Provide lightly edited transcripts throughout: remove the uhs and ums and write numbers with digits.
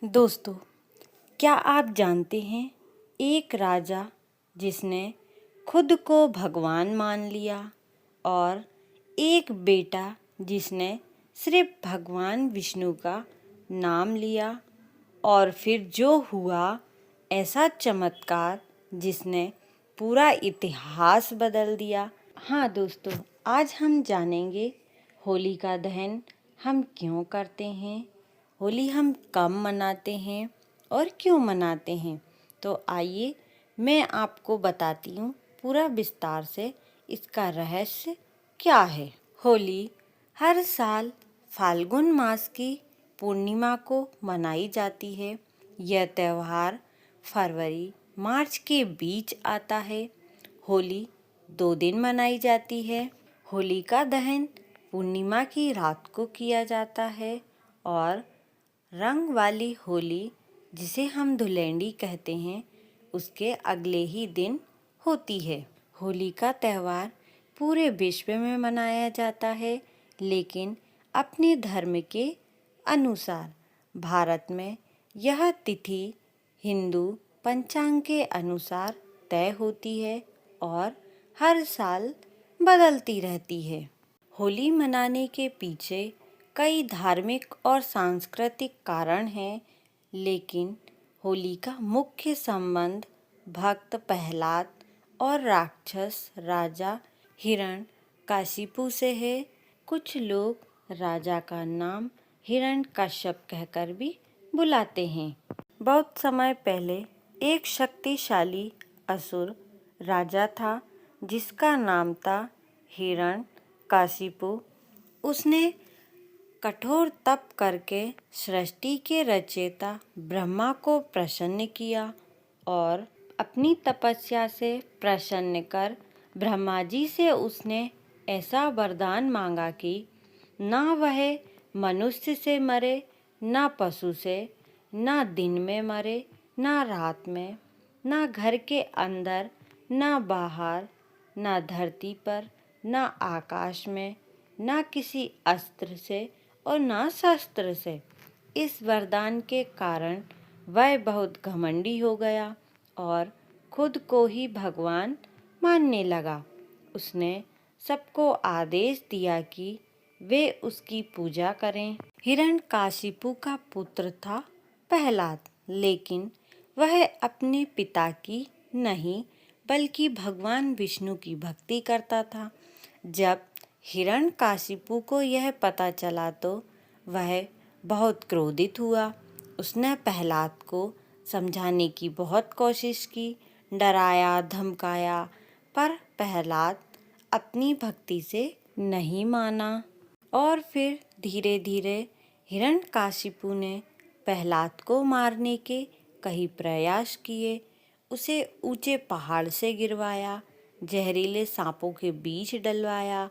दोस्तों, क्या आप जानते हैं एक राजा जिसने खुद को भगवान मान लिया और एक बेटा जिसने सिर्फ भगवान विष्णु का नाम लिया और फिर जो हुआ ऐसा चमत्कार जिसने पूरा इतिहास बदल दिया। हाँ दोस्तों, आज हम जानेंगे होलिका दहन हम क्यों करते हैं, होली हम कब मनाते हैं और क्यों मनाते हैं। तो आइए मैं आपको बताती हूँ पूरा विस्तार से इसका रहस्य क्या है। होली हर साल फाल्गुन मास की पूर्णिमा को मनाई जाती है। यह त्यौहार फरवरी मार्च के बीच आता है। होली 2 दिन मनाई जाती है। होलिका दहन पूर्णिमा की रात को किया जाता है और रंग वाली होली, जिसे हम धुलेंडी कहते हैं, उसके अगले ही दिन होती है। होली का त्यौहार पूरे विश्व में मनाया जाता है, लेकिन अपने धर्म के अनुसार भारत में यह तिथि हिंदू पंचांग के अनुसार तय होती है और हर साल बदलती रहती है। होली मनाने के पीछे कई धार्मिक और सांस्कृतिक कारण हैं, लेकिन होली का मुख्य संबंध भक्त प्रहलाद और राक्षस राजा हिरण्यकशिपु से है। कुछ लोग राजा का नाम हिरण्यकश्यप कहकर भी बुलाते हैं। बहुत समय पहले एक शक्तिशाली असुर राजा था जिसका नाम था हिरण्यकशिपु। उसने कठोर तप करके सृष्टि के रचयिता ब्रह्मा को प्रसन्न किया और अपनी तपस्या से प्रसन्न कर ब्रह्मा जी से उसने ऐसा वरदान मांगा कि ना वह मनुष्य से मरे, ना पशु से, ना दिन में मरे, ना रात में, ना घर के अंदर, ना बाहर, ना धरती पर, ना आकाश में, ना किसी अस्त्र से और ना शस्त्र से। इस वरदान के कारण वह बहुत घमंडी हो गया और खुद को ही भगवान मानने लगा। उसने सबको आदेश दिया कि वे उसकी पूजा करें। हिरण्यकशिपु का पुत्र था प्रहलाद, लेकिन वह अपने पिता की नहीं बल्कि भगवान विष्णु की भक्ति करता था। जब हिरण्यकशिपु को यह पता चला तो वह बहुत क्रोधित हुआ। उसने प्रहलाद को समझाने की बहुत कोशिश की, डराया धमकाया, पर प्रहलाद अपनी भक्ति से नहीं माना। और फिर धीरे धीरे हिरण्यकशिपु ने प्रहलाद को मारने के कई प्रयास किए। उसे ऊंचे पहाड़ से गिरवाया, जहरीले सांपों के बीच डलवाया,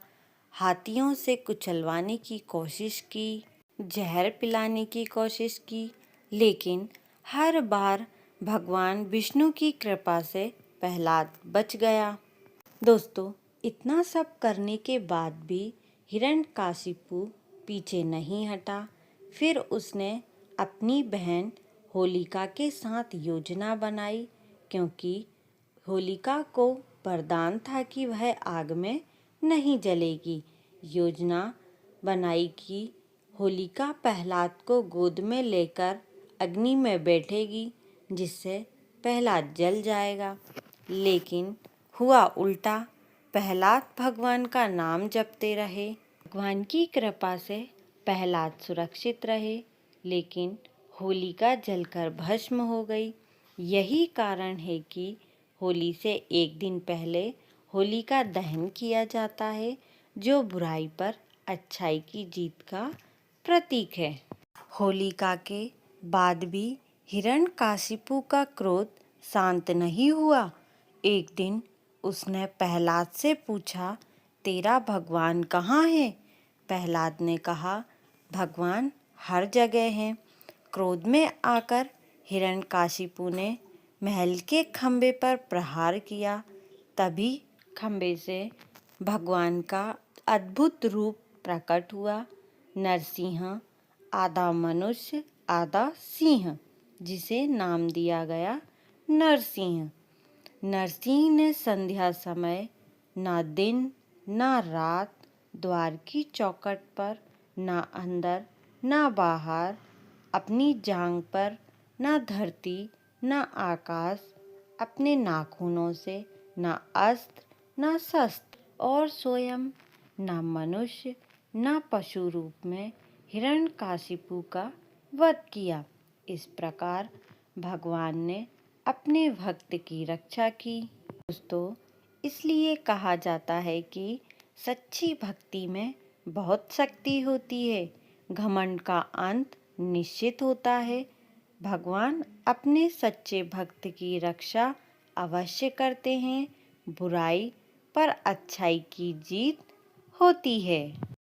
हाथियों से कुचलवाने की कोशिश की, जहर पिलाने की कोशिश की, लेकिन हर बार भगवान विष्णु की कृपा से प्रहलाद बच गया। दोस्तों, इतना सब करने के बाद भी हिरण्यकशिपु पीछे नहीं हटा। फिर उसने अपनी बहन होलिका के साथ योजना बनाई, क्योंकि होलिका को वरदान था कि वह आग में नहीं जलेगी। योजना बनाई कि होलिका प्रहलाद को गोद में लेकर अग्नि में बैठेगी, जिससे प्रहलाद जल जाएगा। लेकिन हुआ उल्टा। प्रहलाद भगवान का नाम जपते रहे। भगवान की कृपा से प्रहलाद सुरक्षित रहे, लेकिन होलिका जलकर भस्म हो गई। यही कारण है कि होली से एक दिन पहले होलिका दहन किया जाता है, जो बुराई पर अच्छाई की जीत का प्रतीक है। होलिका के बाद भी हिरण्यकशिपु का क्रोध शांत नहीं हुआ। एक दिन उसने प्रहलाद से पूछा, तेरा भगवान कहाँ है? प्रहलाद ने कहा, भगवान हर जगह हैं। क्रोध में आकर हिरण्यकशिपु ने महल के खंबे पर प्रहार किया। तभी खंबे से भगवान का अद्भुत रूप प्रकट हुआ। नरसिंह, आधा मनुष्य आधा सिंह, जिसे नाम दिया गया नरसिंह। नरसिंह ने संध्या समय ना दिन ना रात, द्वार की चौखट पर ना अंदर ना बाहर, अपनी जांघ पर ना धरती ना आकाश, अपने नाखूनों से ना अस्त्र ना शस्त्र, और स्वयं ना मनुष्य ना पशु रूप में हिरण्यकाशिपु का वध किया। इस प्रकार भगवान ने अपने भक्त की रक्षा की। दोस्तों, इसलिए कहा जाता है कि सच्ची भक्ति में बहुत शक्ति होती है। घमंड का अंत निश्चित होता है। भगवान अपने सच्चे भक्त की रक्षा अवश्य करते हैं। बुराई पर अच्छाई की जीत होती है।